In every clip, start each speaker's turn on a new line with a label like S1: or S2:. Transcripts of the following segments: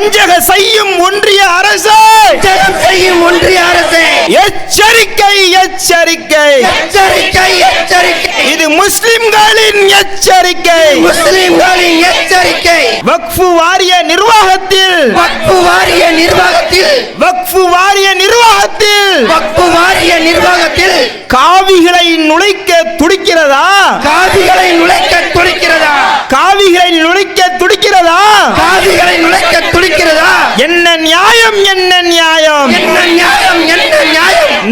S1: வஞ்சக செய்யும் ஒன்றிய அரசு, எச்சரிக்கை எச்சரிக்கை
S2: எச்சரிக்கை எச்சரிக்கை.
S1: இது முஸ்லிம்களின் எச்சரிக்கை. வக்ஃப் வாரிய நிர்வாகத்தில் காவிகளை நுழைக்க துடிக்கிறதா? என்ன நியாயம்? என்ன நியாயம்?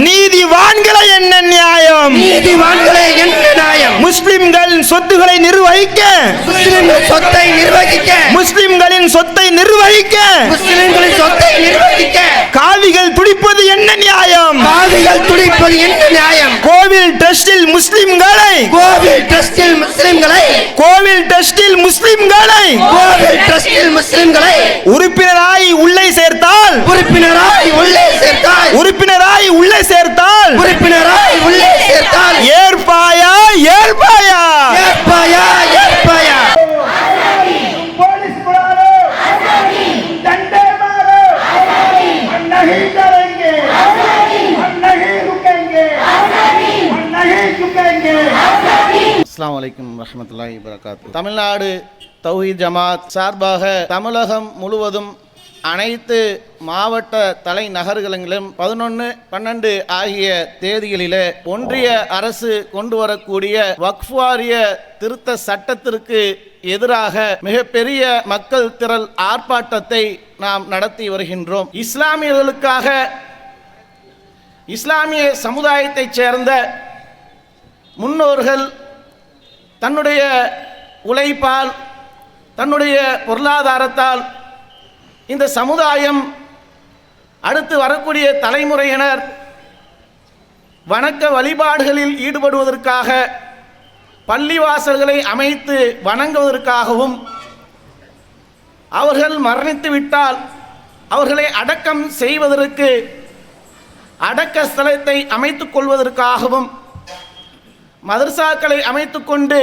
S1: நீதிவான்களை என்ன நியாயம்? முஸ்லிம்களின் சொத்துக்களை நிர்வகிக்க, முஸ்லிம்களின் சொத்தை நிர்வகிக்க காவிகள் துடிப்பது என்ன நியாயம்? கோவில் ட்ரஸ்டில் முஸ்லிம்களை உறுப்பினராய் உள்ளே சேர்த்தால் ஏற்பாயா?
S3: அஸ்ஸலாமு அலைக்கும் வரஹ்மத்துல்லாஹி வபரகாத்துஹு. தமிழ்நாடு தௌஹீத் ஜமாத் சார்பாக தமிழகம் முழுவதும் அனைத்து மாவட்ட தலைநகர்களிலும் 11-12 ஆகிய தேதிகளிலே ஒன்றிய அரசு கொண்டு வரக்கூடிய வக்ஃப் வாரிய திருத்த சட்டத்திற்கு எதிராக மிகப்பெரிய மக்கள் திரள் ஆர்ப்பாட்டத்தை நாம் நடத்தி வருகின்றோம். இஸ்லாமியர்களுக்காக இஸ்லாமிய சமுதாயத்தைச் சேர்ந்த முன்னோர்கள் தன்னுடைய உழைப்பால், தன்னுடைய பொருளாதாரத்தால் இந்த சமுதாயம், அடுத்து வரக்கூடிய தலைமுறையினர் வணக்க வழிபாடுகளில் ஈடுபடுவதற்காக பள்ளிவாசல்களை அமைத்து வணங்குவதற்காகவும், அவர்கள் மரணித்து விட்டால் அவர்களை அடக்கம் செய்வதற்கு அடக்க ஸ்தலத்தை அமைத்துக் கொள்வதற்காகவும், மதர்சாக்களை அமைத்துக்கொண்டு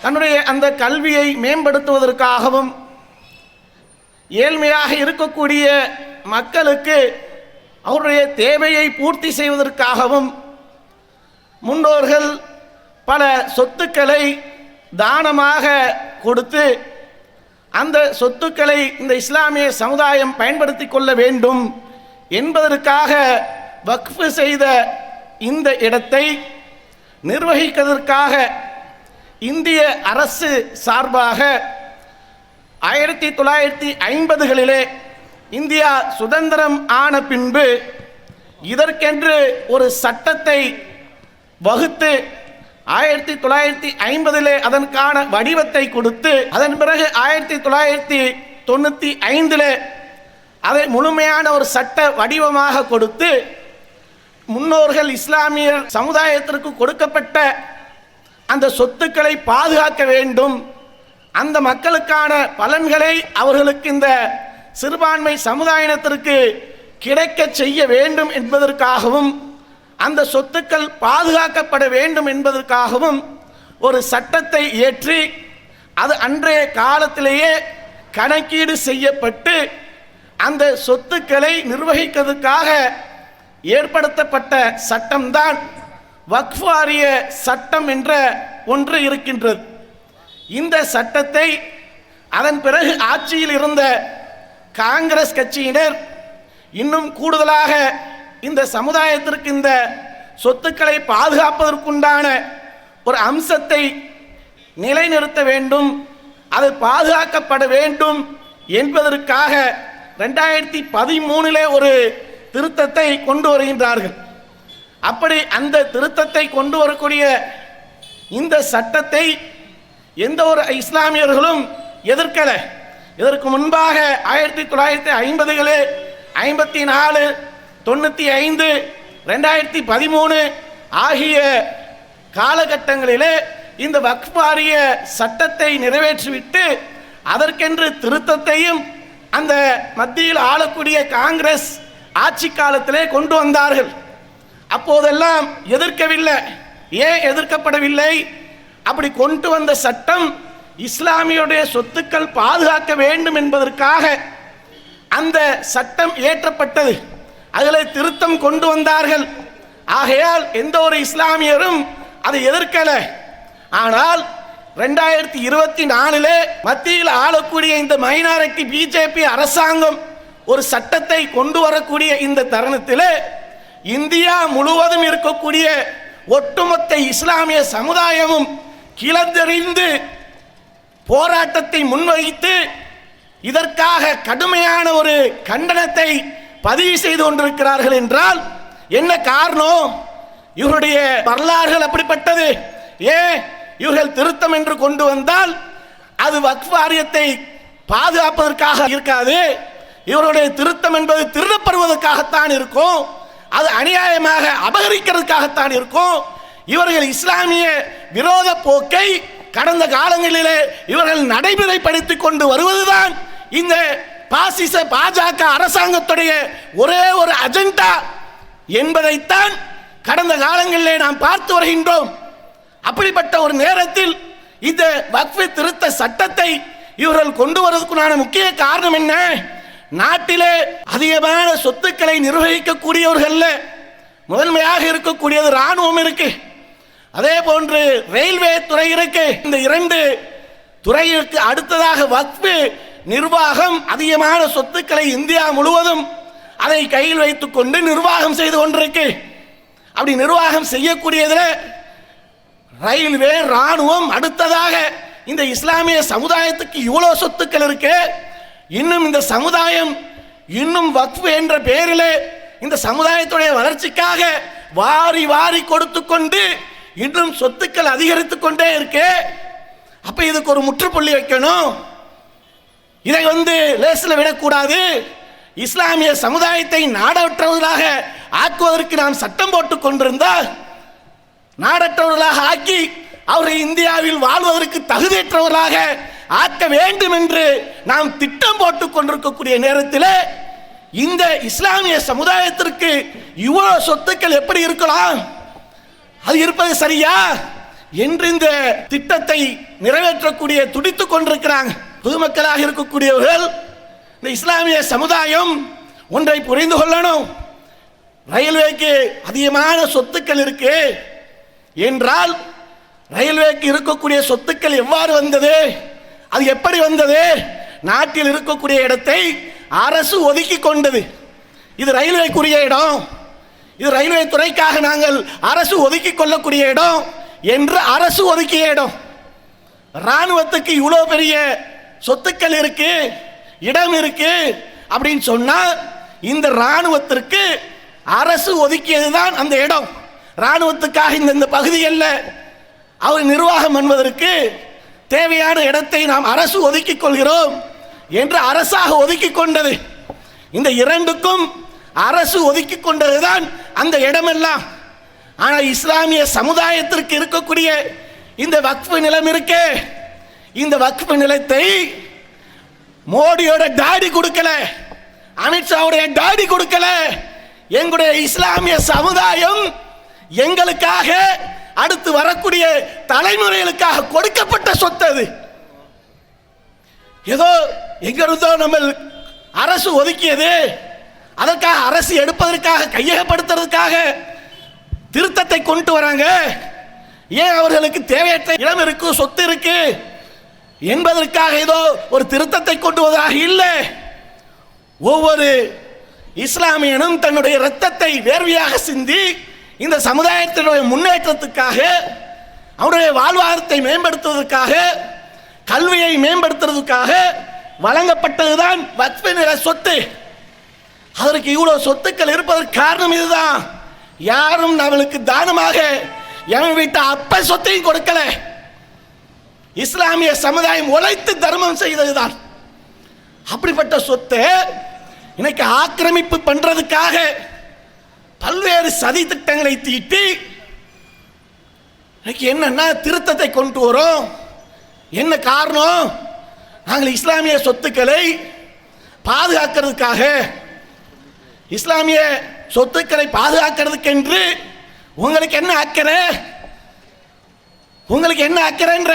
S3: தன்னுடைய அந்த கல்வியை மேம்படுத்துவதற்காகவும், ஏழ்மையாக இருக்கக்கூடிய மக்களுக்கு அவருடைய தேவையை பூர்த்தி செய்வதற்காகவும் முன்னோர்கள் பல சொத்துக்களை தானமாக கொடுத்து அந்த சொத்துக்களை இந்த இஸ்லாமிய சமுதாயம் பயன்படுத்தி கொள்ள வேண்டும் என்பதற்காக வக்ஃப் செய்த இந்த இடத்தை நிர்வகிப்பதற்காக இந்திய அரசு சார்பாக 1950களிலே இந்தியா சுதந்திரம் ஆன பின்பு இதற்கென்று ஒரு சட்டத்தை வகுத்து 1950லே அதற்கான வடிவத்தை கொடுத்து, அதன் பிறகு 1995லே அதை முழுமையான ஒரு சட்ட வடிவமாக கொடுத்து முன்னோர்கள் இஸ்லாமிய சமுதாயத்திற்கு கொடுக்கப்பட்ட அந்த சொத்துக்களை பாதுகாக்க வேண்டும், அந்த மக்களுக்கான பலன்களை அவர்களுக்கு இந்த சிறுபான்மை சமுதாயத்திற்கு கிடைக்க செய்ய வேண்டும் என்பதற்காகவும், அந்த சொத்துக்கள் பாதுகாக்கப்பட வேண்டும் என்பதற்காகவும் ஒரு சட்டத்தை இயற்றி அது அன்றைய காலத்திலேயே கணக்கீடு செய்யப்பட்டு அந்த சொத்துக்களை நிர்வகிப்பதற்காக ஏற்படுத்தப்பட்ட சட்டம்தான் வக்ஃப் வாரிய சட்டம் என்ற ஒன்று இருக்கின்றது. இந்த சட்டத்தை அதன் பிறகு ஆட்சியில் இருந்த காங்கிரஸ் கட்சியினர் இன்னும் கூடுதலாக இந்த சமுதாயத்திற்கு இந்த சொத்துக்களை பாதுகாப்பதற்குண்டான ஒரு அம்சத்தை நிலைநிறுத்த வேண்டும், அது பாதுகாக்கப்பட வேண்டும் என்பதற்காக 2013லே ஒரு திருத்தத்தை கொண்டு வருகின்றார்கள். அப்படி அந்த திருத்தத்தை கொண்டு வரக்கூடிய இந்த சட்டத்தை எந்த ஒரு இஸ்லாமியர்களும் எதிர்க்கல. இதற்கு முன்பாக 1950களே 54, 95, 2013 ஆகிய காலகட்டங்களிலே இந்த வக்ஃப் வாரிய சட்டத்தை நிறைவேற்றிவிட்டு அதற்கென்று திருத்தத்தையும் அந்த மத்தியில் ஆளக்கூடிய காங்கிரஸ் ஆட்சி காலத்திலே கொண்டு வந்தார்கள். அப்போதெல்லாம் எதிர்க்கவில்லை. ஏன் எதிர்க்கப்படவில்லை? அப்படி கொண்டு வந்த சட்டம் இஸ்லாமியுடைய சொத்துக்கள் பாதுகாக்க வேண்டும் என்பதற்காக அந்த சட்டம் இயற்றப்பட்டது. அதில் திருத்தம் கொண்டு வந்தார்கள். ஆகையால் எந்த ஒரு இஸ்லாமியரும் அதை எதிர்க்கல. ஆனால் 2024 மத்தியில் ஆளக்கூடிய இந்த மைனாரிட்டி பிஜேபி அரசாங்கம் ஒரு சட்டத்தை கொண்டு வரக்கூடிய இந்த தருணத்தில் இந்தியா முழுவதும் இருக்கக்கூடிய ஒட்டுமொத்த இஸ்லாமிய சமுதாயமும் கிளர்ந்தெறிந்து போராட்டத்தை முன்வைத்து இதற்காக கடுமையான ஒரு கண்டனத்தை பதிவு செய்து கொண்டிருக்கிறார்கள். என்றால் என்ன காரணம்? இவருடைய வரலாறுகள் அப்படிப்பட்டது. இவர்கள் திருத்தம் என்று கொண்டு வந்தால் அது வக்ஃப் வாரியத்தை பாதுகாப்பதற்காக இருக்காது. இவருடைய திருத்தம் என்பது திருடப்படுவதற்காகத்தான் இருக்கும். அது அநியாயமாக அபகரிக்கிறதுக்காகத்தான் இருக்கும். இவர்கள் இஸ்லாமிய விரோத போக்கை கடந்த காலங்களிலே இவர்கள் நடைமுறைப்படுத்திக் கொண்டு வருவதுதான் இந்த பாசிச பாஜக அரசாங்கத்துடைய ஒரே ஒரு அஜெண்டா என்பதைத்தான் கடந்த காலங்களிலே நாம் பார்த்து வருகின்றோம். அப்படிப்பட்ட ஒரு நேரத்தில் இந்த வக்ஃப் திருத்த சட்டத்தை இவர்கள் கொண்டு வருவதற்கான முக்கிய காரணம் என்ன? நாட்டிலே அதிகமான சொத்துக்களை நிர்வகிக்கக்கூடியவர்கள் முதன்மையாக இருக்கக்கூடியது இராணுவம் இருக்கு, அதே போன்று ரயில்வே துறை இருக்கு. இந்த இரண்டு துறையிற்கு அடுத்ததாக வக்ஃப் நிர்வாகம் அதிகமான சொத்துக்களை இந்தியா முழுவதும் அதை கையில் வைத்துக் கொண்டு நிர்வாகம் செய்து கொண்டிருக்கு. அப்படி நிர்வாகம் செய்யக்கூடியதில் ரயில்வே இராணுவம் அடுத்ததாக இந்த இஸ்லாமிய சமுதாயத்துக்கு இவ்வளோ சொத்துக்கள் இருக்கு. இன்னும் இந்த சமுதாயம் இன்னும் வக்ஃப் என்ற பெயரிலே இந்த சமுதாயத்துடைய வளர்ச்சிக்காக வாரி வாரி கொடுத்து கொண்டு இன்னும் சொத்துக்கள் அதிகரித்துக் கொண்டே இருக்கு. அப்ப இதுக்கு ஒரு முற்றுப்புள்ளி வைக்கணும். இதை லேசில் விடக்கூடாது. இஸ்லாமிய சமுதாயத்தை நாடற்றவர்களாக ஆக்குவதற்கு நாம் சட்டம் போட்டுக் கொண்டிருந்தால் நாடற்றவர்களாக ஆக்கி அவர்கள் இந்தியாவில் வாழ்வதற்கு தகுதியற்றவர்களாக ஆக்க வேண்டும் என்று நாம் திட்டம் போட்டுக் கொண்டிருக்கக்கூடிய நேரத்தில் இந்த இஸ்லாமிய சமுதாயத்திற்கு இவ்வளவு சொத்துக்கள் எப்படி இருக்கலாம்? அது இருப்பது சரியா என்று இந்த திட்டத்தை நிறைவேற்றக்கூடிய துடித்துக் கொண்டிருக்கிறாங்க பொதுமக்களாக இருக்கக்கூடியவர்கள். இந்த இஸ்லாமிய சமுதாயம் ஒன்றை புரிந்து கொள்ளணும். ரயில்வேக்கு அதிகமான சொத்துக்கள் இருக்கு என்றால் ரயில்வேக்கு இருக்கக்கூடிய சொத்துக்கள் எவ்வாறு வந்தது? அது எப்படி வந்தது? நாட்டில் இருக்கக்கூடிய இடத்தை அரசு ஒதுக்கி கொண்டது. இது ரயில்வேக்குரிய இடம், இது ரயில்வே துறைக்காக நாங்கள் அரசு ஒதுக்கி கொள்ளக்கூடிய இடம் என்று அரசு ஒதுக்கிய இடம். இராணுவத்துக்கு இவ்வளோ பெரிய சொத்துக்கள் இருக்கு, இடம் இருக்கு அப்படின்னு சொன்னா இந்த இராணுவத்திற்கு அரசு ஒதுக்கியதுதான் அந்த இடம். இராணுவத்துக்காக இந்த பகுதியில் அவர் நிர்வாகம் பண்ணுவதற்கு தேவையான இடத்தை நாம் அரசு ஒதுக்கி கொள்கிறோம் என்று அரசாக ஒதுக்கி கொண்டது. இந்த இரண்டுக்கும் அரசு ஒதுக்கி கொண்டதுதான் அந்த இடமெல்லாம். ஆனால் இஸ்லாமிய சமுதாயத்திற்கு இருக்கக்கூடிய இந்த வக்ஃப் நிலம் இருக்கே, இந்த வக்ஃப் நிலத்தை மோடியோட டாடி கொடுக்கல, அமித்ஷாவுடைய டாடி கொடுக்கல. எங்களுடைய இஸ்லாமிய சமுதாயம் எங்களுக்காக அடுத்து வரக்கூடிய தலைமுறைகளுக்காக கொடுக்கப்பட்ட சொத்து. அது ஏதோ எங்கிருந்தோ நம்ம அரசு ஒதுக்கியது, அதற்காக அரசு எடுப்பதற்காக கையகப்படுத்துறதுக்காக திருத்தத்தை கொண்டு வராங்க. ஏன் அவர்களுக்கு தேவையற்ற இடம் இருக்கு, சொத்து இருக்கு என்பதற்காக ஏதோ ஒரு திருத்தத்தை கொண்டு வருவதாக இல்லை. ஒவ்வொரு இஸ்லாமியனும் தன்னுடைய இரத்தத்தை வேர்வையாக சிந்தி இந்த சமுதாயத்தினுடைய முன்னேற்றத்துக்காக, அவருடைய வாழ்வாதாரத்தை மேம்படுத்துவதற்காக, கல்வியை மேம்படுத்துவதற்காக வழங்கப்பட்டதுதான் வக்ஃப் நில சொத்து. அதற்கு இவ்வளவு சொத்துக்கள் இருப்பதற்கு காரணம் இதுதான். யாரும் நம்மளுக்கு தானமாக எவன் வீட்டு அப்ப சொத்தையும் கொடுக்கல. இஸ்லாமிய சமுதாயம் உழைத்து தர்மம் செய்ததுதான். அப்படிப்பட்ட சொத்தை இன்னைக்கு ஆக்கிரமிப்பு பண்றதுக்காக பல்வேறு சதி திட்டங்களை தீட்டி இன்னைக்கு என்னன்னா திருத்தத்தை கொண்டு வரோம். என்ன காரணம்? நாங்கள் இஸ்லாமிய சொத்துக்களை பாதுகாக்கிறதுக்காக, இஸ்லாமிய சொத்துக்களை பாதுகாக்கிறதுக்கு என்று உங்களுக்கு என்ன அக்கறை? உங்களுக்கு என்ன அக்கறைன்ற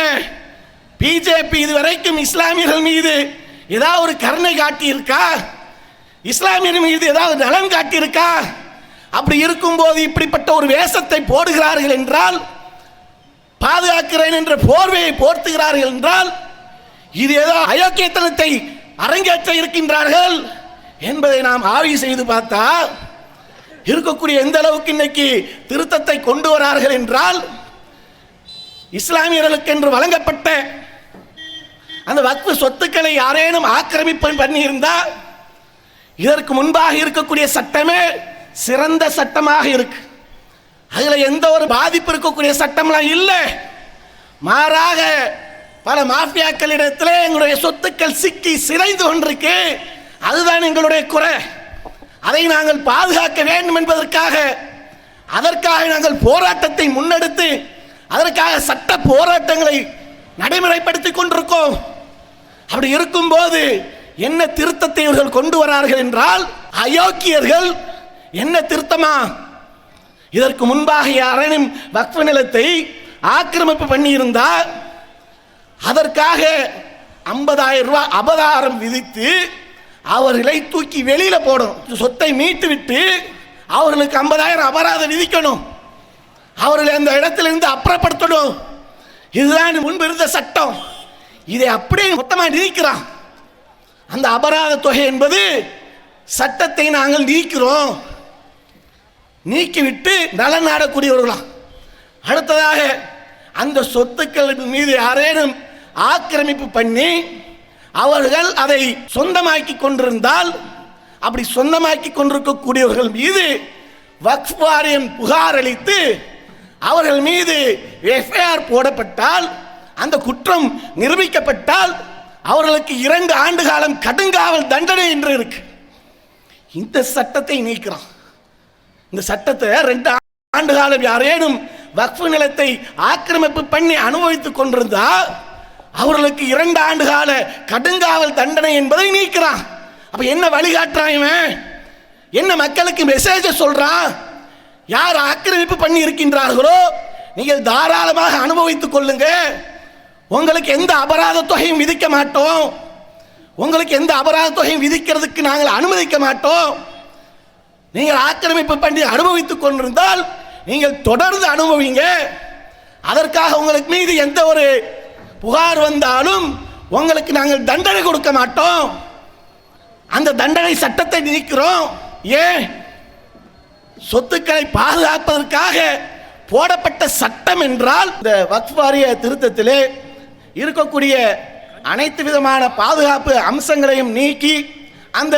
S3: பிஜேபி இதுவரைக்கும் இஸ்லாமியர்கள் மீது ஏதாவது ஒரு கருணை காட்டி இருக்கா? இஸ்லாமியர்கள் மீது ஏதாவது நலன் காட்டி இருக்கா? அப்படி இருக்கும்போது இப்படிப்பட்ட ஒரு வேஷத்தை போடுகிறார்கள் என்றால், பாதுகாக்கிறேன் என்ற போர்வையை போர்த்துகிறார்கள் என்றால், இது ஏதோ அயோக்கியத்தனத்தை அரங்கேற்ற இருக்கின்றார்கள் என்பதை நாம் ஆய்வு செய்து பார்த்தா இருக்கக்கூடிய எந்த அளவுக்கு இன்னைக்கு திருத்தத்தை கொண்டு வரார்கள் என்றால், இஸ்லாமியர்களுக்கு என்று வழங்கப்பட்ட அந்த வக்ஃப் சொத்துக்களை யாரேனும் ஆக்கிரமிப்பு பண்ணியிருந்தா இதற்கு முன்பாக இருக்கக்கூடிய சட்டமே சிறந்த சட்டமாக இருக்கு. அதுல எந்த ஒரு பாதிப்பு இருக்கக்கூடிய சட்டம்லாம் இல்லை. மாறாக பல மாஃபியாக்களிடத்திலே எங்களுடைய சொத்துக்கள் சிக்கி சிதைந்து கொண்டிருக்கு. அதுதான் எங்களுடைய குறை. அதை நாங்கள் பாதுகாக்க வேண்டும் என்பதற்காக அதற்காக நாங்கள் போராட்டத்தை முன்னெடுத்து அதற்காக சட்ட போராட்டங்களை நடைமுறைப்படுத்தி கொண்டிருக்கோம். அப்படி இருக்கும்போது என்ன திருத்தத்தை இவர்கள் கொண்டு வரார்கள் என்றால், அயோக்கியர்கள் என்ன திருத்தமா? இதற்கு முன்பாக யாரேனும் வக்ஃப் நிலத்தை ஆக்கிரமிப்பு பண்ணியிருந்தா அதற்காக 50,000 ரூபாய் அபதாரம் விதித்து அவர்களை தூக்கி வெளியில போடணும். சொத்தை மீட்டு விட்டு அவர்களுக்கு 50,000 அபராதம் விதிக்கணும். அவர்களை அந்த இடத்திலிருந்து அப்புறப்படுத்தணும். இதுதான் முன்பு இருந்த சட்டம். இதை அப்படியே மொத்தமாக நீக்கிறான். அந்த அபராத தொகை என்பது சட்டத்தை நாங்கள் நீக்கிறோம், நீக்கிவிட்டு நலன் நாடக்கூடியவர்களாம். அடுத்ததாக அந்த சொத்துக்கள் மீது யாரேனும் ஆக்கிரமிப்பு பண்ணி அவர்கள் அதை சொந்தமாக்கி கொண்டிருந்தால், அப்படி சொந்தமாக்கி கொண்டிருக்கக்கூடியவர்கள் மீது வக்ஃப் வாரியம் புகார் அளித்து அவர்கள் மீது எஃப்ஐஆர் போடப்பட்டால், அந்த குற்றம் நிரூபிக்கப்பட்டால் அவர்களுக்கு 2 ஆண்டு காலம் கடுங்காவல் தண்டனை என்று இருக்கு. இந்த சட்டத்தை நீக்கிறான். இந்த சட்டத்தை 2 ஆண்டு காலம் யாரேனும் வக்ஃப் நிலத்தை ஆக்கிரமிப்பு பண்ணி அனுபவித்துக் கொண்டிருந்தா அவர்களுக்கு 2 ஆண்டு கால கடுங்காவல் தண்டனை என்பதை நீக்கிறான். அப்ப என்ன வழிகாட்டுறான் இவன்? என்ன மக்களுக்கு மெசேஜ் சொல்றான்? யார் ஆக்கிரமிப்பு பண்ணி இருக்கின்றார்களோ நீங்கள் தாராளமாக அனுபவித்துக் கொள்ளுங்க, உங்களுக்கு எந்த அபராத தொகையும் விதிக்க மாட்டோம், உங்களுக்கு எந்த அபராத தொகையும் விதிக்கிறதுக்கு நாங்கள் அனுமதிக்க மாட்டோம். நீங்கள் ஆக்கிரமிப்பு பண்ணி அனுபவித்துக் கொண்டிருந்தால் நீங்கள் தொடர்ந்து அனுபவிங்க. அதற்காக உங்களுக்கு மீது எந்த ஒரு புகார் வந்தாலும் உங்களுக்கு நாங்கள் தண்டனை கொடுக்க மாட்டோம். அந்த தண்டனை சட்டத்தை நீக்கிறோம். ஏன்? சொத்துக்களை பாதுகாப்பதற்காக போடப்பட்ட சட்டம் என்றால், இந்த வக்ஃப் வாரிய திருத்தத்திலே இருக்கக்கூடிய அனைத்து விதமான பாதுகாப்பு அம்சங்களையும் நீக்கி அந்த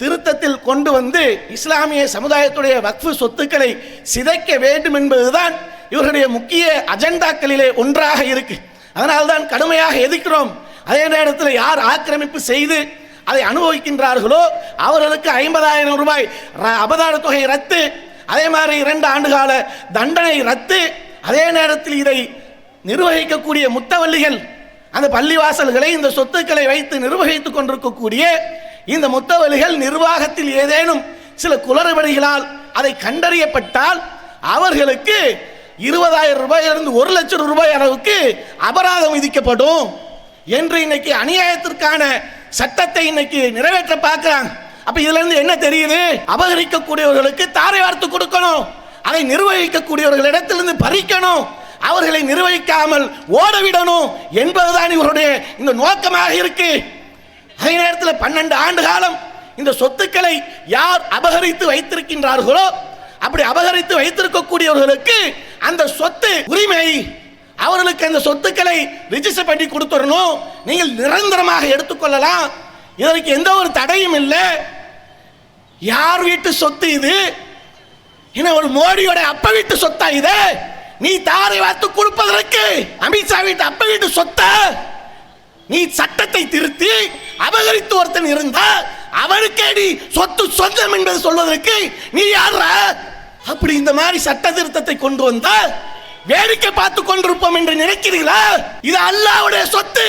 S3: திருத்தத்தில் கொண்டு வந்து இஸ்லாமிய சமுதாயத்துடைய வக்ஃப் சொத்துக்களை சிதைக்க வேண்டும் என்பதுதான் இவர்களுடைய முக்கிய அஜெண்டாக்களிலே ஒன்றாக இருக்கு. அதனால்தான் கடுமையாக எதிர்க்கிறோம். அதே நேரத்தில் யார் ஆக்கிரமிப்பு செய்து அதை அனுபவிக்கின்றார்களோ அவர்களுக்கு 50,000 ரூபாய் அபதார தொகை ரத்து, அதே மாதிரி 2 ஆண்டு கால தண்டனை ரத்து. அதே நேரத்தில் இதை நிர்வகிக்கக்கூடிய முத்தவல்லிகள், அந்த பள்ளிவாசல்களை இந்த சொத்துக்களை வைத்து நிர்வகித்துக் கொண்டிருக்கக்கூடிய இந்த முத்தவல்லிகள் நிர்வாகத்தில் ஏதேனும் சில குளறுபடிகளால் அதை கண்டறியப்பட்டால் அவர்களுக்கு 20,000 ரூபாயிலிருந்து 1 லட்சம் ரூபாய் அளவுக்கு அபராதம் விதிக்கப்படும் என்று இன்னைக்கு அநியாயத்திற்கான சட்டத்தை இன்னைக்கு நிறைவேற்ற பார்க்கிறாங்க. அப்ப இதுல இருந்து என்ன தெரியுது? அபகரிக்கக்கூடியவர்களுக்கு தாரை வார்த்து கொடுக்கணும், அதை நிர்வகிக்கக்கூடியவர்களிடத்திலிருந்து பறிக்கணும், அவர்களை நிர்வகிக்காமல் ஓடவிடணும் என்பதுதான் இவருடைய இந்த நோக்கமாக இருக்கு. அதே நேரத்தில் 12 ஆண்டு காலம் இந்த சொத்துக்களை யார் அபகரித்து வைத்திருக்கின்றார்களோ அப்படி அபகரித்து வைத்திருக்கக்கூடியவர்களுக்கு அந்த சொத்து உரிமை, அவர்களுக்கு அந்த சொத்துக்களை ரிஜிஸ்டர் பண்ணி கொடுத்துடணும், நீங்கள் நிரந்தரமாக எடுத்துக்கொள்ளலாம், இதற்கு எந்த ஒரு தடையும் இல்லை. யார் வீட்டு சொத்து இது? என்ன ஒரு மோடியோட அப்ப வீட்டு சொத்தா இது? நீ தாரை வார்த்து கொடுப்பதற்கு அமித்ஷா வீட்டு அப்ப வீட்டு சொத்த நீ சட்டத்தை திருத்தி அபகரித்து ஒருத்தன் இருந்தா அவனுக்கே நீ சொத்து சொந்தம் என்பது சொல்வதற்கு நீ யார? அப்படி இந்த மாதிரி சட்ட திருத்தத்தை கொண்டு வந்தா வேடிக்கை பார்த்து கொண்டிருப்போம் என்று நினைக்கிறீர்களா? இது அல்லாஹ்வுடைய சொத்து.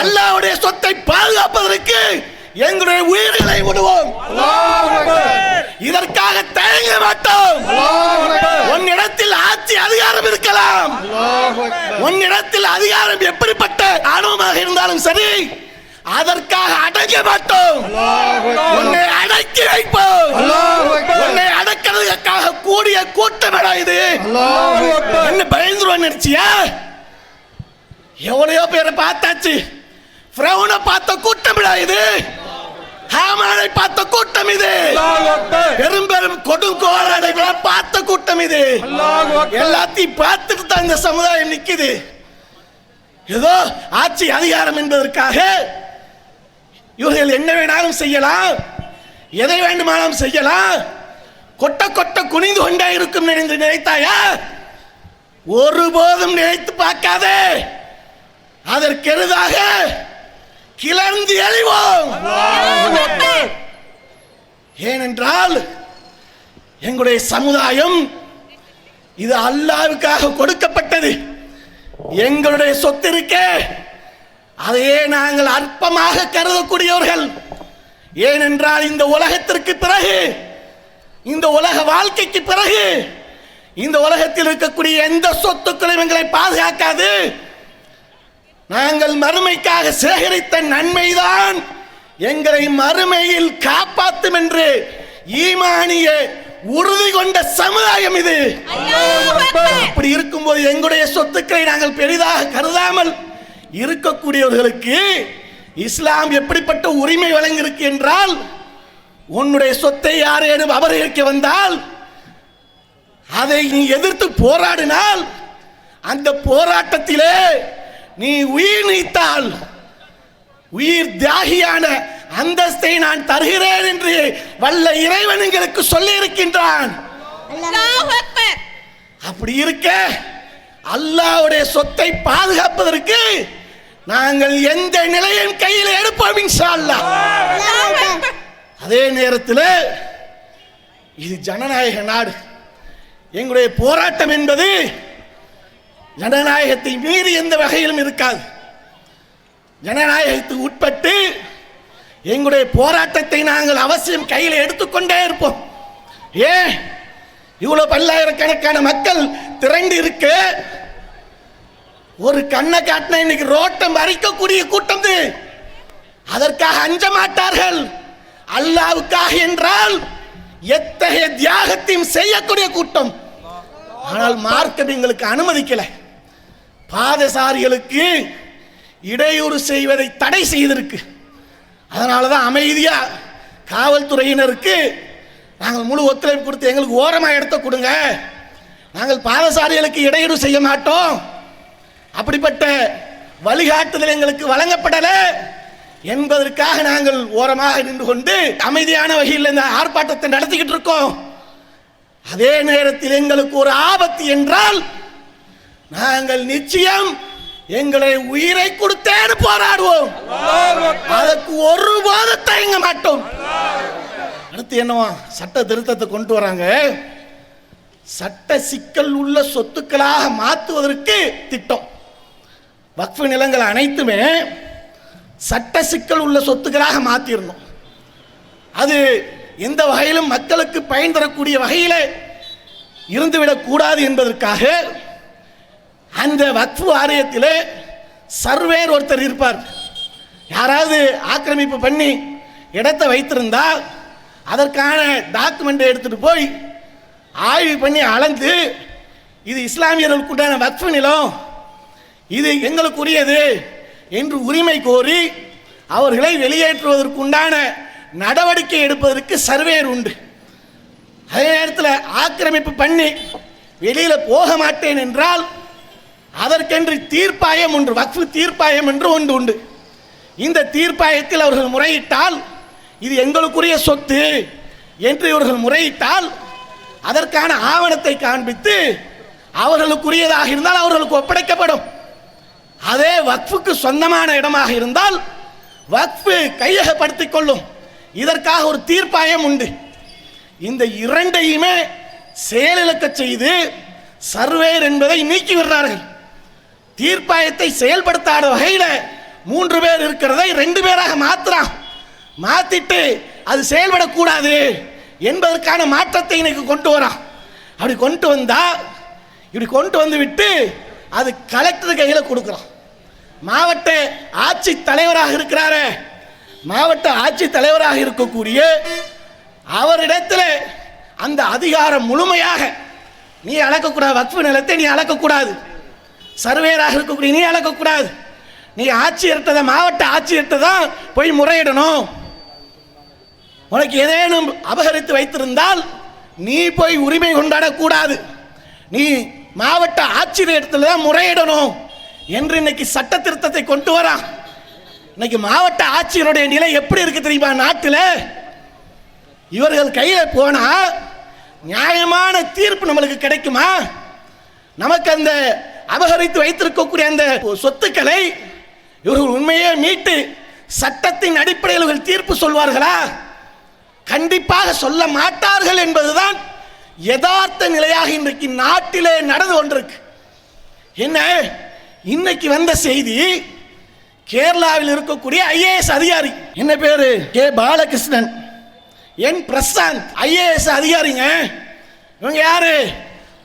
S3: அல்லாஹ்வுடைய சொத்தை பாதுகாப்பதற்கு எங்களுடைய உயிர்களை விடுவோம். இதற்காக தயங்க மாட்டோம். உன்னிடத்தில் ஆட்சி அதிகாரம் இருக்கலாம், உன்னிடத்தில் அதிகாரம் எப்படிப்பட்ட ஆணவமாக இருந்தாலும் சரி, அதற்காக அடங்க மாட்டோம். உன்னை அடக்கி வைப்போம். உன்னை அடக்கிறதுக்காக கூடிய கூட்டம் இது. என்ன பயந்துருவான்னு நினைச்சியா? எவ்வளையோ பேரை பார்த்தாச்சு. ஃபிரௌனை பார்த்த கூட்டம் இது, ஹாமானை பார்த்த கூட்டம் இது, பெரும் பெரும் கொடுங்கோலர்களை பார்த்த கூட்டம் இது. எல்லாத்தையும் பார்த்துட்டு தான் இந்த சமுதாயம் நிக்குது. ஏதோ ஆட்சி அதிகாரம் என்பதற்காக இவர்கள் என்ன வேணாலும் செய்யலாம், எதை வேண்டுமானாலும் செய்யலாம். கொட்ட கொட்ட குனிந்து கொண்டே இருக்கும் என்று நினைத்தாயா? ஒருபோதும் நினைத்து பார்க்காதே. அதற்கு எதிராக கிளர்ந்து எழுவோம். ஏனென்றால் எங்களுடைய சமுதாயம் இது அல்லாஹ்வுக்காக கொடுக்கப்பட்டது. எங்களுடைய சொத்து இருக்கே, அதையே நாங்கள் அற்பமாக கருதக்கூடியவர்கள். ஏனென்றால் இந்த உலகத்திற்கு பிறகு, இந்த உலக வாழ்க்கைக்கு பிறகு, இந்த உலகத்தில் இருக்கக்கூடிய எந்த சொத்துக்களையும் எங்களை பாதுகாக்காது. நாங்கள் மறுமைக்காக சேகரித்த நன்மைதான் எங்களை மறுமையில் காப்பாற்றும் என்று ஈமானிய உறுதி கொண்ட சமுதாயம் இது. அப்படி இருக்கும்போது எங்களுடைய சொத்துக்களை நாங்கள் பெரிதாக கருதாமல் இருக்கக்கூடியவர்களுக்கு இஸ்லாம் எப்படிப்பட்ட உரிமை வழங்கியிருக்கு என்றால், உன்னுடைய சொத்தை யாரேனும் அபகரிக்க வந்தால் அதை நீ எதிர்த்து போராடினால், அந்த போராட்டத்திலே நீ உயிர் நீத்தால் உயிர் தியாகியான அந்தஸ்தை நான் தருகிறேன் என்று வல்ல இறைவன் எங்களுக்கு சொல்லி இருக்கின்றான். அப்படி இருக்க அல்லாஹ்வுடைய சொத்தை பாதுகாப்பதற்கு நாங்கள் எந்த நிலையின் கையில் எடுப்போம் இன்ஷா அல்லாஹ். அதே நேரத்தில் இது ஜனநாயக நாடு. எங்களுடைய போராட்டம் என்பது ஜனநாயகத்தை மீறி எந்த வகையிலும் இருக்காது. ஜனநாயகத்துக்கு உட்பட்டு எங்களுடைய போராட்டத்தை நாங்கள் அவசியம் கையில் எடுத்துக்கொண்டே இருப்போம். ஏன் இவ்வளவு பல்லாயிரக்கணக்கான மக்கள் திரண்டு இருக்கு? ஒரு கண்ணை காட்டின இன்னைக்கு ரோட்டம் மறிக்கக்கூடிய கூட்டம். அதற்காக அஞ்ச மாட்டார்கள். அல்லாஹ்வுக்காக என்றால் எத்தகைய தியாகத்தையும் செய்யக்கூடிய கூட்டம். ஆனால் மார்க்கம் எங்களுக்கு அனுமதிக்கல. பாதசாரிகளுக்கு இடையூறு செய்வதை தடை செய்திருக்கு. அதனாலதான் அமைதியா காவல்துறையினருக்கு நாங்கள் முழு ஒத்துழைப்பு கொடுத்து எங்களுக்கு ஓரமாக இடத்த கொடுங்க, நாங்கள் பாதசாரிகளுக்கு இடையூறு செய்ய மாட்டோம், அப்படிப்பட்ட வழிகாட்டுதல் எங்களுக்கு வழங்கப்படல என்பதற்காக நாங்கள் ஓரமாக நின்று கொண்டு அமைதியான வகையில் இந்த ஆர்ப்பாட்டத்தை நடத்திக்கிட்டு இருக்கோம். அதே நேரத்தில் எங்களுக்கு ஒரு ஆபத்து என்றால் நாங்கள் நிச்சயம் எங்களை உயிரை கொடுத்தேன்னு போராடுவோம். அதற்கு ஒருபோது தயங்க மாட்டோம். அடுத்து என்னவா சட்ட திருத்தத்தை கொண்டு வராங்க. சட்ட சிக்கல் உள்ள சொத்துக்களாக மாற்றுவதற்கு திட்டம். வக்ஃபு நிலங்கள் அனைத்துமே சட்ட சிக்கல் உள்ள சொத்துக்களாக மாற்றிடணும். அது எந்த வகையிலும் மக்களுக்கு பயன் தரக்கூடிய வகையில் இருந்துவிடக்கூடாது என்பதற்காக அந்த வக்ஃபு வாரியத்தில் சர்வேர் ஒருத்தர் இருப்பார். யாராவது ஆக்கிரமிப்பு பண்ணி இடத்தை வைத்திருந்தால் அதற்கான டாக்குமெண்ட்டை எடுத்துட்டு போய் ஆய்வு பண்ணி அளந்து, இது இஸ்லாமியர்களுக்கு உண்டான வக்ஃபு நிலம், இது எங்களுக்குரியது என்று உரிமை கோரி அவர்களை வெளியேற்றுவதற்கு உண்டான நடவடிக்கை எடுப்பதற்கு சர்வேர் உண்டு. அதே நேரத்தில் ஆக்கிரமிப்பு பண்ணி வெளியில் போக மாட்டேன் என்றால் அதற்கென்று தீர்ப்பாயம் ஒன்று, வக்ஃபு தீர்ப்பாயம் என்று ஒன்று உண்டு. இந்த தீர்ப்பாயத்தில் அவர்கள் முறையிட்டால், இது எங்களுக்குரிய சொத்து என்று இவர்கள் முறையிட்டால் அதற்கான ஆவணத்தை காண்பித்து அவர்களுக்குரியதாக இருந்தால் அவர்களுக்கு ஒப்படைக்கப்படும். அதே வக்ஃபுக்கு சொந்தமான இடமாக இருந்தால் வக்ஃபு கையகப்படுத்திக் கொள்ளும். இதற்காக ஒரு தீர்ப்பாயம் உண்டு. இந்த இரண்டையுமே செயலிழக்க செய்து சர்வேர் என்பதை நீக்கி விடுறார்கள். தீர்ப்பாயத்தை செயல்படுத்தாத வகையில் 3 பேர் இருக்கிறதை 2 பேராக மாத்துறான். மாத்திட்டு அது செயல்படக்கூடாது என்பதற்கான மாற்றத்தை இன்னைக்கு கொண்டு வரான். அப்படி கொண்டு வந்தா இப்படி கொண்டு வந்து விட்டு அது கலெக்டர் கையில் கொடுக்குறான். மாவட்ட ஆட்சி தலைவராக இருக்கிறாரு, மாவட்ட ஆட்சி தலைவராக இருக்கக்கூடிய அவரிடத்தில் அந்த அதிகாரம் முழுமையாக நீ அளக்கக்கூடாது, வக்ஃபு நிலத்தை நீ அளக்கக்கூடாது, சர்வேராக இருக்கக்கூடிய நீ அளக்கக்கூடாது, நீ ஆட்சியர்கிட்ட மாவட்ட ஆட்சியர்கிட்ட தான் போய் முறையிடணும். உனக்கு ஏதேனும் அபகரித்து வைத்திருந்தால் நீ போய் உரிமை கொண்டாடக்கூடாது, நீ மாவட்ட ஆட்சியரிடத்தில் தான் முறையிடணும் என்று இன்னைக்கு சட்ட திருத்தத்தை கொண்டு வரான். இன்னைக்கு மாவட்ட ஆட்சியருடைய நிலை எப்படி இருக்கு தெரியுமா? நாட்டில் இவர்கள் கையில் போனா நியாயமான தீர்ப்பு நம்மளுக்கு கிடைக்குமா? நமக்கு அந்த அபகரித்து வைத்திருக்கக்கூடிய அந்த சொத்துக்களை இவர்கள் உண்மையே மீட்டு சட்டத்தின் அடிப்படையில் இவர்கள் தீர்ப்பு சொல்வார்களா? கண்டிப்பாக சொல்ல மாட்டார்கள் என்பதுதான் யதார்த்த நிலையாக இன்றைக்கு நாட்டிலே நடந்து கொண்டிருக்கு. என்ன இன்னைக்கு வந்த செய்தி, கேரளாவில் இருக்கக்கூடிய ஐஏஎஸ் அதிகாரி, என்ன பேரு, கே பாலகிருஷ்ணன், என் பிரசாந்த், ஐஏஎஸ் அதிகாரிங்க. இவங்க யாரு?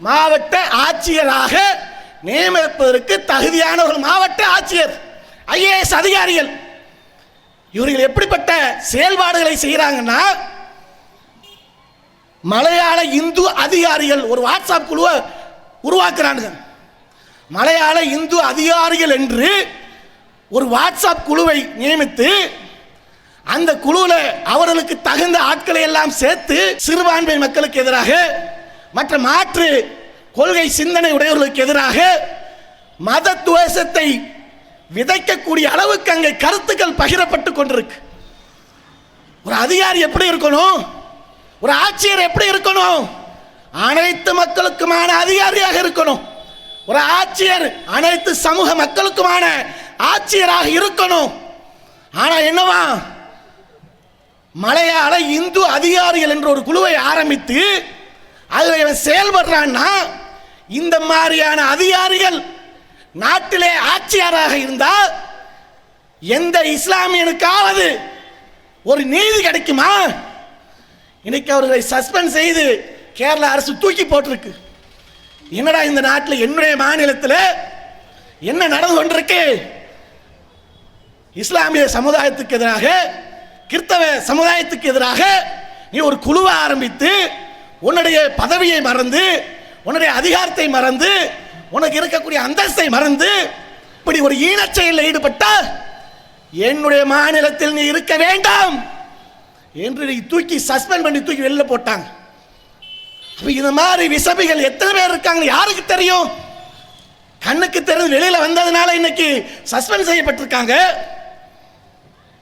S3: மாவட்ட ஆட்சியராக நியமிப்பதற்கு தகுதியான ஒரு மாவட்ட ஆட்சியர், ஐஏஎஸ் அதிகாரிகள். இவர்கள் எப்படிப்பட்ட செயல்பாடுகளை செய்கிறாங்கன்னா, மலையாள இந்து அதிகாரிகள் ஒரு வாட்ஸ்அப் குழுவை உருவாக்குறாங்க. மலையாள இந்து அதிகாரிகள் என்று ஒரு வாட்ஸ்அப் குழுவை நியமித்து அந்த குழுவில் அவர்களுக்கு தகுந்த ஆட்களை எல்லாம் சேர்த்து சிறுபான்மை மக்களுக்கு எதிராக, மற்ற மாற்று கொள்கை சிந்தனை உடையவர்களுக்கு எதிராக மத துவேஷத்தை விதைக்கக்கூடிய அளவுக்கு அங்கே கருத்துக்கள் பகிரப்பட்டு கொண்டிருக்கு. ஒரு அதிகாரி எப்படி இருக்கணும்? ஒரு ஆட்சியர் எப்படி இருக்கணும்? அனைத்து மக்களுக்குமான அதிகாரியாக இருக்கணும். ஒரு ஆட்சியர் அனைத்து சமூக மக்களுக்குமான ஆட்சியராக இருக்கணும். ஆனா என்னவா, மலையாள இந்து அதிகாரிகள் என்ற ஒரு குழுவை ஆரம்பித்து அதில் இவன் செயல்படுறான்னா, இந்த மாதிரியான அதிகாரிகள் நாட்டிலே ஆட்சியாளராக இருந்தால் எந்த இஸ்லாமியனுக்காவது ஒரு நீதி கிடைக்குமா? இன்னைக்கு அவர்களை சஸ்பெண்ட் செய்து கேரள அரசு தூக்கி போட்டிருக்கு. என்னடா இந்த நாட்டில் என்னுடைய மாநிலத்தில் என்ன நடந்து கொண்டிருக்கு? இஸ்லாமிய சமுதாயத்துக்கு எதிராக, கிறிஸ்தவ சமுதாயத்துக்கு எதிராக நீ ஒரு குழுவை ஆரம்பித்து உன்னுடைய பதவியை மறந்து, உன்னுடைய அதிகாரத்தை மறந்து, உனக்கு இருக்கக்கூடிய அந்தஸ்தை மறந்து இப்படி ஒரு ஈனச்செயலில் ஈடுபட்ட என்னுடைய மாநிலத்தில் நீ இருக்க வேண்டாம் என்று நீ தூக்கி சஸ்பெண்ட் பண்ணி தூக்கி வெளில போட்டாங்க. இந்த மாதிரி விசபிகள் எத்தனை பேர் இருக்காங்க யாருக்கு தெரியும்? கண்ணுக்கு தெரிந்து வெளியில வந்ததுனால இன்னைக்கு சஸ்பெண்ட் செய்யப்பட்டிருக்காங்க.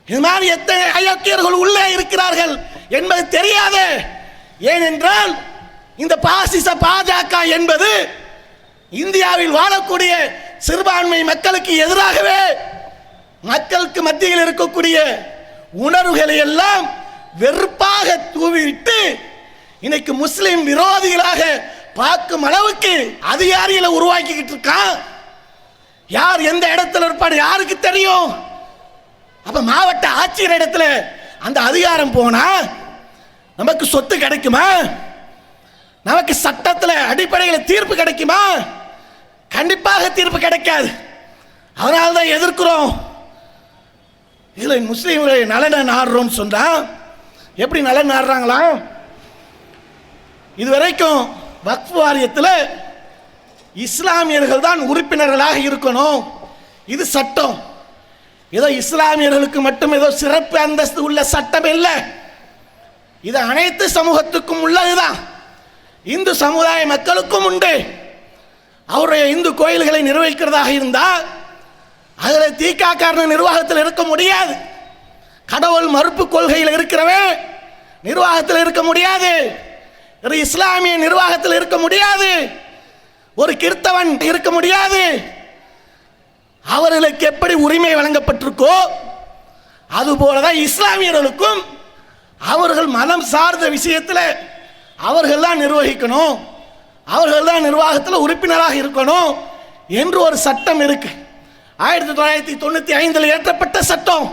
S3: இது மாதிரி எத்தனை அயோக்கியர்கள் உள்ளே இருக்கிறார்கள் என்பது தெரியாது. ஏனென்றால் இந்த பாசிச பாஜக என்பது இந்தியாவில் வாழக்கூடிய சிறுபான்மை மக்களுக்கு எதிராகவே மக்களுக்கு மத்தியில் இருக்கக்கூடிய உணர்வுகளை எல்லாம் வெறுப்பாக தூவிவிட்டு இன்னைக்கு முஸ்லிம் விரோதிகளாக பார்க்கும் அளவுக்கு அதிகாரிகளை உருவாக்கிக்கிட்டு இருக்கான். யார் எந்த இடத்துல இருப்பாரு யாருக்கு தெரியும்? அப்ப மாவட்ட ஆட்சியர் இடத்துல அந்த அதிகாரம் போனா நமக்கு சொத்து கிடைக்குமா? நமக்கு சட்டத்தில் அடிப்படையில் தீர்ப்பு கிடைக்குமா? கண்டிப்பாக தீர்ப்பு கிடைக்காது. அதனால தான் எதிர்க்கிறோம். இதில் முஸ்லீம்களை நலனை நாடுறோம்னு சொன்னா எப்படி நலன் நாடுறாங்களா? இதுவரைக்கும் வக்ஃப் வாரியத்தில் இஸ்லாமியர்கள் தான் உறுப்பினர்களாக இருக்கணும், இது சட்டம். ஏதோ இஸ்லாமியர்களுக்கு மட்டும் ஏதோ சிறப்பு அந்தஸ்து உள்ள சட்டம் இல்லை, இது அனைத்து சமூகத்துக்கும் உள்ளதுதான். இந்து சமுதாய மக்களுக்கும் உண்டு. அவருடைய இந்து கோயில்களை நிர்வகிக்கிறதாக இருந்தால் அதில் தீக்காக்காரன நிர்வாகத்தில் இருக்க முடியாது. கடவுள் மறுப்பு கொள்கையில் இருக்கிறவன் நிர்வாகத்தில் இருக்க முடியாது. ஒரு இஸ்லாமிய நிர்வாகத்தில் இருக்க முடியாது. ஒரு கிறிஸ்தவன் இருக்க முடியாது. அவர்களுக்கு எப்படி உரிமை வழங்கப்பட்டிருக்கோ அதுபோலதான் இஸ்லாமியர்களுக்கும் அவர்கள் மதம் சார்ந்த விஷயத்தில் அவர்கள் தான் நிர்வகிக்கணும், அவர்கள் தான் நிர்வாகத்தில் உறுப்பினராக இருக்கணும் என்று ஒரு சட்டம் இருக்கு. 1995 ஏற்றப்பட்ட சட்டம்.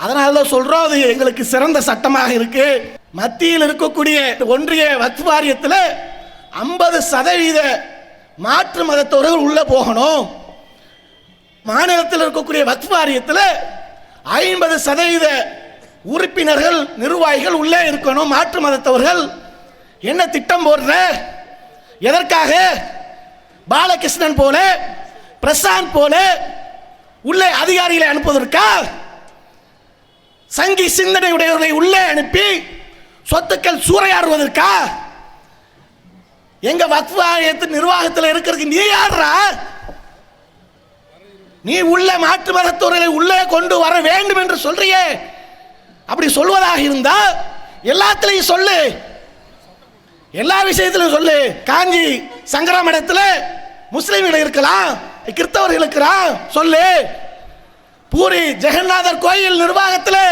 S3: அதனால தான் சொல்றோம், அது எங்களுக்கு சிறந்த சட்டமாக இருக்கு. மத்தியில் இருக்கக்கூடிய ஒன்றிய வக்ஃப் வாரியத்தில் 50% மாற்று மதத்தவர்கள் உள்ள போகணும். மாநிலத்தில் இருக்கக்கூடிய வக்ஃப் வாரியத்தில் 50% உறுப்பினர்கள் நிர்வாகிகள் உள்ளே இருக்கணும் மாற்று மதத்தவர்கள். என்ன திட்டம் போடுற? எதற்காக? பாலகிருஷ்ணன் போல பிரசாந்த் போல உள்ளே அதிகாரிகளை அனுப்புவதற்கா? சங்கி சிந்தனை உடையவர்களை உள்ளே அனுப்பி சொத்துக்கள் சூறையாடுவதற்கா? எங்க வக்ஃப் வாரியத்தின் நிர்வாகத்தில் இருக்கிறதுக்கு நீ யாரா? நீ உள்ள மாற்று மதத்தவர்களை உள்ளே கொண்டு வர வேண்டும் என்று சொல்றியே. அப்படி சொல்வதாக இருந்தா எல்லாத்திலையும் சொல்லு, எல்லா விஷயத்திலும் சொல்லு. காஞ்சி சங்கர மடத்தில் முஸ்லிம்கள் இருக்கலாம், கிறிஸ்தவர்கள் இருக்கலாம், சொல்லு. பூரி ஜெகநாதர் கோயில் நிர்வாகத்தில்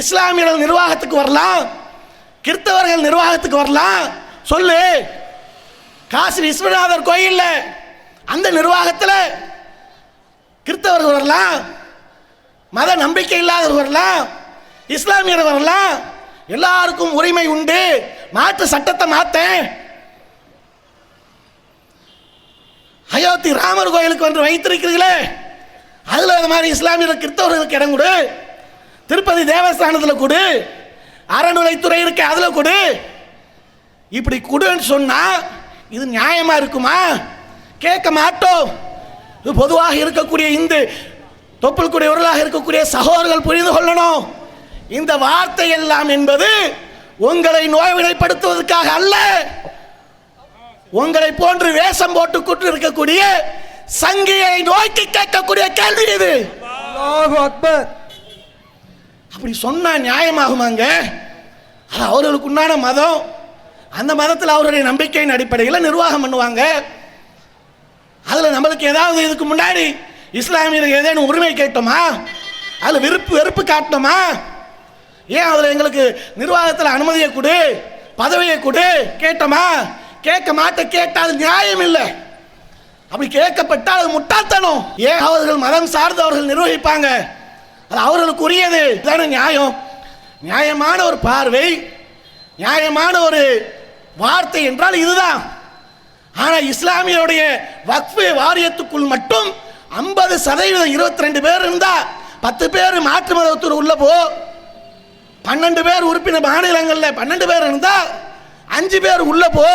S3: இஸ்லாமியர்கள் நிர்வாகத்துக்கு வரலாம், கிறிஸ்தவர்கள் நிர்வாகத்துக்கு வரலாம், சொல்லு. காசி விஸ்வநாதர் கோயில் அந்த நிர்வாகத்தில் கிறிஸ்தவர்கள் வரலாம், மத நம்பிக்கை இல்லாதவர்கள் வரலாம், இஸ்லாமியர் வரலாம். எல்லாருக்கும் உரிமை உண்டு. மாற்று சட்டத்தை மாத்த. அயோத்தி ராமர் கோயிலுக்கு வந்து வைத்திருக்கிறீர்களே, அதுல அது மாதிரி இஸ்லாமியர் கிறிஸ்தவர்களுக்கு இடம் கொடு. திருப்பதி தேவஸ்தானத்தில் கொடு, அறநிலைத்துறை இருக்கு அதுல கொடு. இப்படி கொடுன்னு சொன்னா இது நியாயமா இருக்குமா? கேட்க மாட்டோம். இது பொதுவாக இருக்கக்கூடிய இந்து தொப்புள்குடியவர்களாக இருக்கக்கூடிய சகோதரர்கள் புரிந்து கொள்ளணும். இந்த வார்த்தை எல்லாம் என்பது உங்களை நோய்வினைப்படுத்துவதற்காக அல்ல. உங்களை போன்று வேஷம் போட்டுக்கொண்டு இருக்கக்கூடிய சங்கியை நோக்கி கேட்கக்கூடிய கேள்வி இது. அல்லாஹு அக்பர். அப்படி சொன்னா நியாயமாகுமாங்க? அது அவர்களுக்கு உண்டான மதம். அந்த மதத்தில் அவருடைய நம்பிக்கையின் அடிப்படையில் நிர்வாகம் பண்ணுவாங்க. அதில் நம்மளுக்கு ஏதாவது இதுக்கு முன்னாடி இஸ்லாமியர்கள் ஏதேனும் உரிமை கேட்டோமா? அதில் வெறுப்பு காட்டணுமா? ஏன் அதில் எங்களுக்கு நிர்வாகத்தில் அனுமதியை கொடு, பதவியை கொடு கேட்டோமா? கேட்க மாட்ட. கேட்டால் நியாயம் இல்லை. அப்படி கேட்கப்பட்டால் அது முட்டாள்தனம். ஏன் அவர்கள் மதம் சார்ந்தவர்கள் நிர்வகிப்பாங்க, அது அவர்களுக்கு உரியது. இதுதானே நியாயம். நியாயமான ஒரு பார்வை, நியாயமான ஒரு வார்த்தை என்றால் இதுதான். ஆனால் இஸ்லாமியருடைய வக்ஃப் வாரியத்துக்குள் மட்டும் 50% 22 பேர் இருந்தா 10 பேர் மாற்று மதத்தூர் உள்ள போ, 12 பேர் உறுப்பினர் மாநிலங்களில் 12 பேர் இருந்தா 5 பேர் உள்ள போ.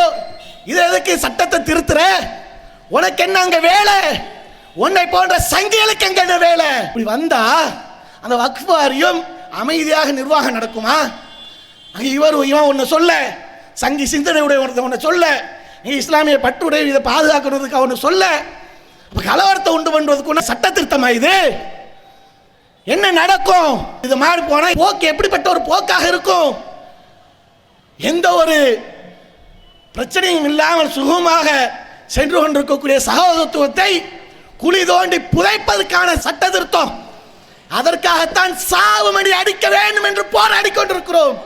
S3: இது எதுக்கு சட்டத்தை திருத்துற? உனக்கு என்ன அங்க வேலை? உன்னை போன்ற சங்கிகளுக்கு எங்க என்ன வேலை? இப்படி வந்தா அந்த வக்ஃப் வாரியம் அமைதியாக நிர்வாகம் நடக்குமா? இவன் ஒன்று சொல்ல, சங்கி சிந்தனையுடைய ஒன்று சொல்ல, இஸ்லாமிய பற்றுடைய இதை பாதுகாக்கிறதுக்கு அவனு சொல்ல, கலவரத்தை உண்டு பண்ணுவதுக்கு சட்ட திருத்தமா இது? என்ன நடக்கும்? இது மாதிரி போனா போக்கு எப்படிப்பட்ட ஒரு போக்காக இருக்கும்? எந்த ஒரு பிரச்சனையும் இல்லாமல் சுகமாக சென்று கொண்டிருக்கக்கூடிய சகோதரத்துவத்தை குழி தோண்டி புதைப்பதற்கான சட்ட திருத்தம். அதற்காகத்தான் சாவு மணி அடிக்க வேண்டும் என்று போராடி கொண்டிருக்கிறோம்.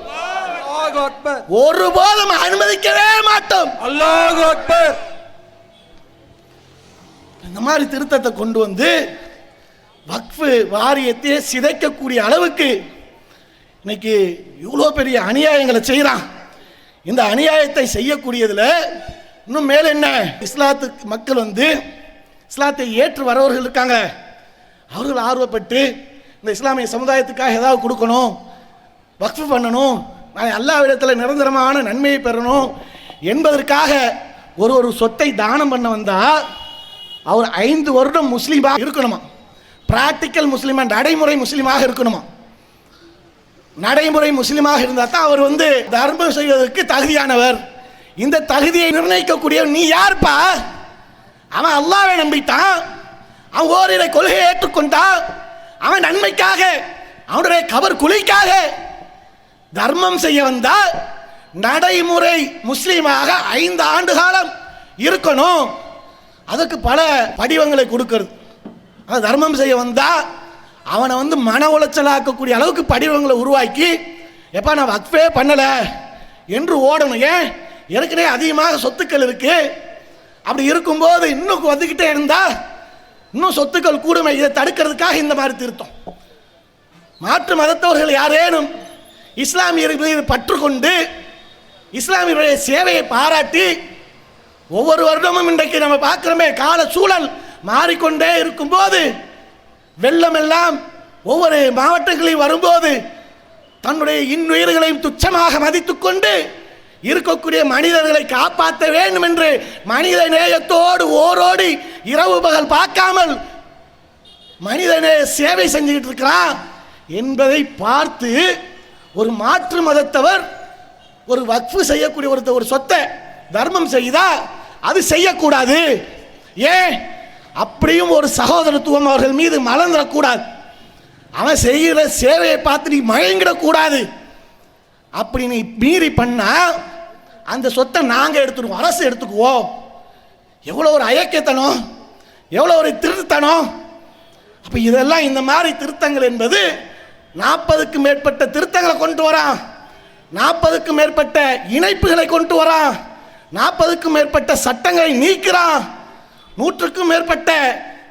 S3: ஒருபோதும் அனுமதிக்கவே மாட்டோம். அல்லாஹு அக்பர். இந்த மாதிரி திருத்தத்தை கொண்டு வந்து வக்ஃப் வாரியத்தை சிதைக்கக்கூடிய அளவுக்கு இன்னைக்கு இவ்வளோ பெரிய அநியாயங்களை செய்கிறான். இந்த அநியாயத்தை செய்யக்கூடியதில் இன்னும் மேல என்ன, இஸ்லாத்துக்கு மக்கள் வந்து இஸ்லாத்தை ஏற்று வரவர்கள் இருக்காங்க. அவர்கள் ஆர்வப்பட்டு இந்த இஸ்லாமிய சமுதாயத்துக்காக ஏதாவது கொடுக்கணும், வக்ஃப் பண்ணணும், நான் அல்லாஹ்விடத்தில் நிரந்தரமான நன்மையை பெறணும் என்பதற்காக ஒரு சொத்தை தானம் பண்ண வந்தால் அவர் 5 வருடம் முஸ்லீமாக இருக்கணுமா? பிராக்டிக்கல் முஸ்லீமா, நடைமுறை முஸ்லீமாக இருக்கணுமா? நடைமுறை முஸ்லீமாக இருந்தால் தான் அவர் வந்து தர்மம் செய்வதற்கு தகுதியானவர். இந்த தகுதியை நிர்ணயிக்கக்கூடிய நீ யார்ப்பா? அவன் அல்லாஹ்வை நம்பிட்டான், அவன் ஓரிரை கொள்கையை ஏற்றுக்கொண்டான், அவன் நன்மைக்காக அவனுடைய கபர் குழிக்காக தர்மம் செய்ய வந்தால் நடைமுறை முஸ்லீமாக 5 ஆண்டு காலம் இருக்கணும். அதுக்கு பல படிவங்களை கொடுக்கிறது. அது தர்மம் செய்ய வந்தா அவனை வந்து மன உளைச்சலாக்கக்கூடிய அளவுக்கு படிவங்களை உருவாக்கி எப்பா நான் வக்ஃபே பண்ணலை என்று ஓடணும். ஏன்? ஏற்கனவே அதிகமாக சொத்துக்கள் இருக்கு. அப்படி இருக்கும்போது இன்னும் வந்துக்கிட்டே இருந்தா இன்னும் சொத்துக்கள் கூடுமை. இதை தடுக்கிறதுக்காக இந்த மாதிரி திருத்தம். மாற்று மதத்தவர்கள் யாரேனும் இஸ்லாமியர்கள் மீது பற்று கொண்டு இஸ்லாமியருடைய சேவையை பாராட்டி ஒவ்வொரு வருடமும் இன்றைக்கு நம்ம பார்க்கிறோமே, கால சூழல் மாறிக்கொண்டே இருக்கும்போது வெள்ளம் எல்லாம் ஒவ்வொரு மாவட்டங்களில் வரும்போது தன்னுடைய இன்னுயிர்களையும் துச்சமாக மதித்துக்கொண்டு இருக்கக்கூடிய மனிதர்களை காப்பாற்ற வேண்டும் என்று மனித நேயத்தோடு ஓரோடி இரவு பகல் பார்க்காமல் மனிதனே சேவை செஞ்சுக்கிட்டு இருக்கிறான் என்பதை பார்த்து ஒரு மாற்று மதத்தவர் ஒரு வக்ஃபு செய்யக்கூடிய ஒரு சொத்தை தர்மம் செய்தா அது செய்யக்கூடாது. ஏன்? அப்படியும் ஒரு சகோதரத்துவம் அவர்கள் மீது மலர்ந்துடக்கூடாது. அவன் செய்கிற சேவையை பார்த்து நீ மயங்கிடக்கூடாது. அப்படி நீ மீறி பண்ணா அந்த சொத்தை நாங்கள் எடுத்துருவோம், அரசு எடுத்துக்குவோம். எவ்வளோ ஒரு அயக்கத்தனம், எவ்வளோ ஒரு திருத்தனம். அப்போ இதெல்லாம் இந்த மாதிரி திருத்தங்கள் என்பது 40க்கும் மேற்பட்ட திருத்தங்களை கொண்டு வரான், 40க்கும் மேற்பட்ட இணைப்புகளை கொண்டு வரான், 40க்கும் மேற்பட்ட சட்டங்களை நீக்கிறான், 100க்கும் மேற்பட்ட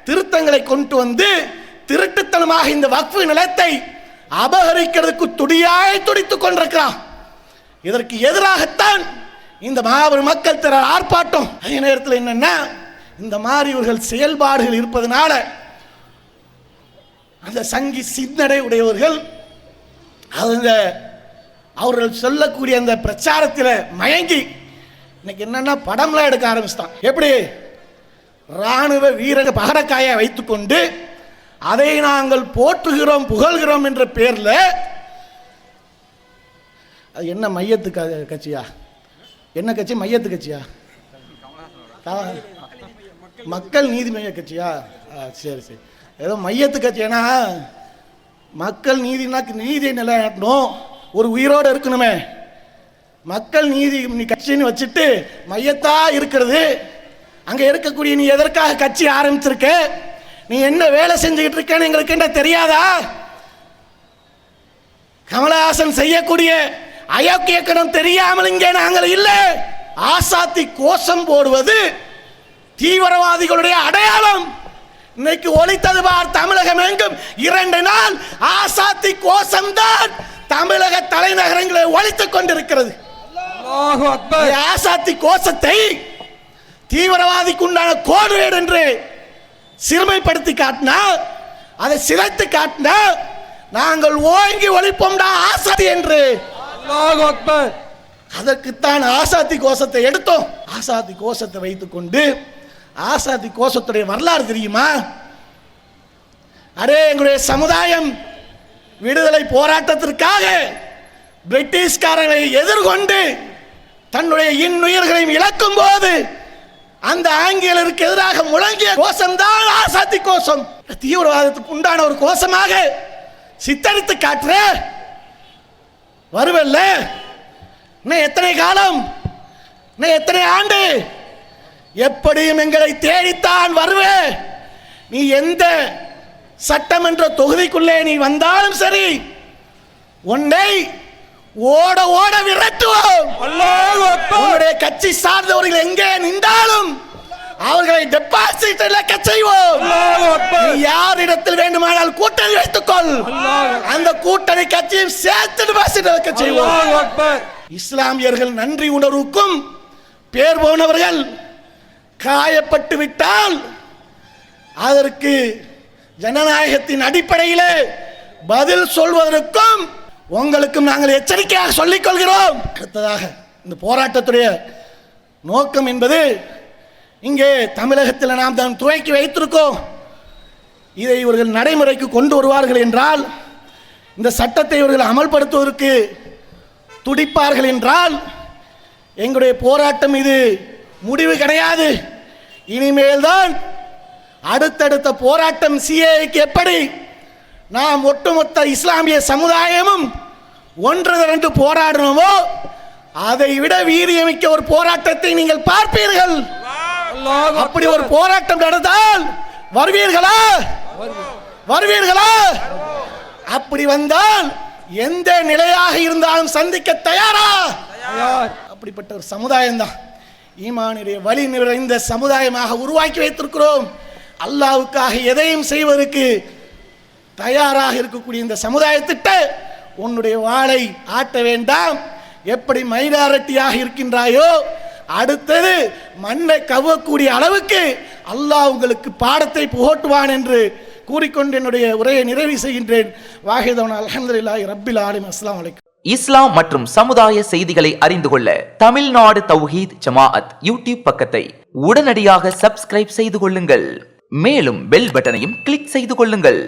S3: திருத்தங்களை கொண்டு வந்து திருட்டுத்தனமாக இந்த வக்ஃபு நிலத்தை அபகரிக்கிறதுக்கு துடித்துக் கொண்டிருக்கிறான். இதற்கு எதிராகத்தான் இந்த மாபெரும் மக்கள் திரள் ஆர்ப்பாட்டம். அதே நேரத்தில் என்னன்னா, இந்த மாதிரி இவர்கள் செயல்பாடுகள் இருப்பதனால அந்த சங்கி சிந்தனை உடையவர்கள் அவர்கள் சொல்லக்கூடிய அந்த பிரச்சாரத்தில் மயங்கி இன்னைக்கு என்னன்னா படம்லாம் எடுக்க ஆரம்பிச்சிட்டான். எப்படி? இராணுவ வீரர் பகடக்காயை வைத்துக்கொண்டு அதை நாங்கள் போற்றுகிறோம் புகழ்கிறோம் என்ற பேரில், அது என்ன மையத்து கட்சியா? என்ன கட்சி? மையத்து கட்சியா? மக்கள் நீதி மைய கட்சியா? சரி சரி, ஏதோ மையத்து கட்சி. ஏன்னா மக்கள் நீதினா நீதியை நிலைநாட்டணும், ஒரு உயிரோடு இருக்கணுமே. மக்கள் நீதி நீ கட்சின்னு வச்சுட்டு மையத்தா இருக்கிறது. அங்கே இருக்கக்கூடிய நீ எதற்காக கட்சி ஆரம்பிச்சிருக்க, நீ என்ன வேலை செஞ்சுக்கிட்டு இருக்கன்னு எங்களுக்கு என்ன தெரியாதா? கமலஹாசன் செய்யக்கூடிய அயோக்கியக்கணம் தெரியாமல் இங்கே நாங்கள் இல்லை. ஆசாத்தி கோஷம் போடுவது தீவிரவாதிகளுடைய அடையாளம். இன்னைக்கு ஒலித்தது பார் தமிழகம் எங்கும் 2 நாள் ஆசாத்தி கோஷம் தான் தமிழக தலைநகரங்களை ஒலித்துக் கொண்டிருக்கிறது. ஆசாத்தி கோஷத்தை தீவிரவாதிக்கு உண்டான கோட்வேடு என்று சிறுமைப்படுத்தி காட்டினா, அதை சிதைத்து காட்டினா நாங்கள் ஓங்கி ஒழிப்போம்டா ஆசாதி என்று. அதற்குத்தான் ஆசாத்தி கோஷத்தை எடுத்தோம். ஆசாத்தி கோஷத்தை வைத்துக் கொண்டு, ஆசாத்தி கோஷத்துடைய வரலாறு தெரியுமா? அரே, எங்களுடைய சமுதாயம் விடுதலை போராட்டத்திற்காக பிரிட்டிஷ்காரர்களை எதிர்கொண்டு தன்னுடைய இன்னுயிர்களையும் இழக்கும் போது அந்த ஆங்கிலருக்கு எதிராக முழங்கிய கோஷம்தான் ஆசாத்தி கோஷம். தீவிரவாதத்துக்கு உண்டான ஒரு கோஷமாக சித்தரித்து காட்டுற வருவல்ல. இன்னும் எத்தனை காலம், இன்னும் எத்தனை ஆண்டு? எப்படியும் எங்களை தேடித்தான் வருவே. நீ எந்த சட்டமன்ற தொகுதிக்குள்ளே நீ வந்தாலும் சரி, உன்னை ஓட ஓட விரட்டுவோம். உன்னுடைய கட்சி சார்ந்தவர்கள் எங்கே நின்றாலும் அவர்களை டெபாசிட் இழக்க செய்வோம். யாரிடத்தில் வேண்டுமானால் கூட்டணி வைத்துக்கொள், அந்த கூட்டணி கட்சியும் சேர்த்து டெபாசிட் இழக்க செய்வோம். இஸ்லாமியர்கள் நன்றி உணர்வுக்கும் பேர் போனவர்கள் காயப்பட்டு விட்டால் அதற்கு ஜனநாயகத்தின் அடிப்படையிலே பதில் சொல்வதற்கும் உங்களுக்கும் நாங்கள் எச்சரிக்கையாக சொல்லிக் கொள்கிறோம். அடுத்ததாக, இந்த போராட்டத்துடைய நோக்கம் என்பது இங்கே தமிழகத்தில் நாம் தான் துவக்கி வைத்திருக்கோம். இதை இவர்கள் நடைமுறைக்கு கொண்டு வருவார்கள் என்றால், இந்த சட்டத்தை இவர்கள் அமல்படுத்துவதற்கு துடிப்பார்கள் என்றால், எங்களுடைய போராட்டம் இது முடிவு கிடையாது. இனிமேல் தான் அடுத்தடுத்த போராட்டம். சிஏக்கு எப்படி நாம் ஒட்டுமொத்த இஸ்லாமிய சமுதாயமும் ஒன்று திரண்டு போராடணுமோ, அதை விட வீரியமிக்க ஒரு போராட்டத்தை நீங்கள் பார்ப்பீர்கள். அப்படி ஒரு போராட்டம் நடந்தால் வருவீர்களா? வருவீர்களா? அப்படி வந்தால் எந்த நிலையாக இருந்தாலும் சந்திக்க தயாரா? அப்படிப்பட்ட ஒரு சமுதாயம் தான் ஈமானுடைய வழி நிறைந்த சமுதாயமாக உருவாக்கி வைத்திருக்கிறோம். அல்லாஹ்வுக்காக எதையும் செய்வதற்கு தயாராக இருக்கக்கூடிய இந்த சமுதாயத்திட்ட உன்னுடைய வாளை ஆட்ட வேண்டாம். எப்படி மைனாரிட்டியாக இருக்கின்றாயோ அடுத்தது மண்ணை கவ்வக்கூடிய அளவுக்கு அல்லாஹ் உங்களுக்கு பாடத்தை புகட்டுவான் என்று கூறிக்கொண்டு என்னுடைய உரையை நிறைவு செய்கின்றேன். வாஹிதவன் அல்ஹம்துலில்லாஹி ரப்பில் ஆலமீன். அஸ்ஸலாமு அலைக்கும்.
S4: இஸ்லாம் மற்றும் சமுதாய செய்திகளை அறிந்து கொள்ள தமிழ்நாடு தௌஹீத் ஜமாஅத் யூடியூப் பக்கத்தை உடனடியாக சப்ஸ்கிரைப் செய்து கொள்ளுங்கள். மேலும் பெல் பட்டனையும் கிளிக் செய்து கொள்ளுங்கள்.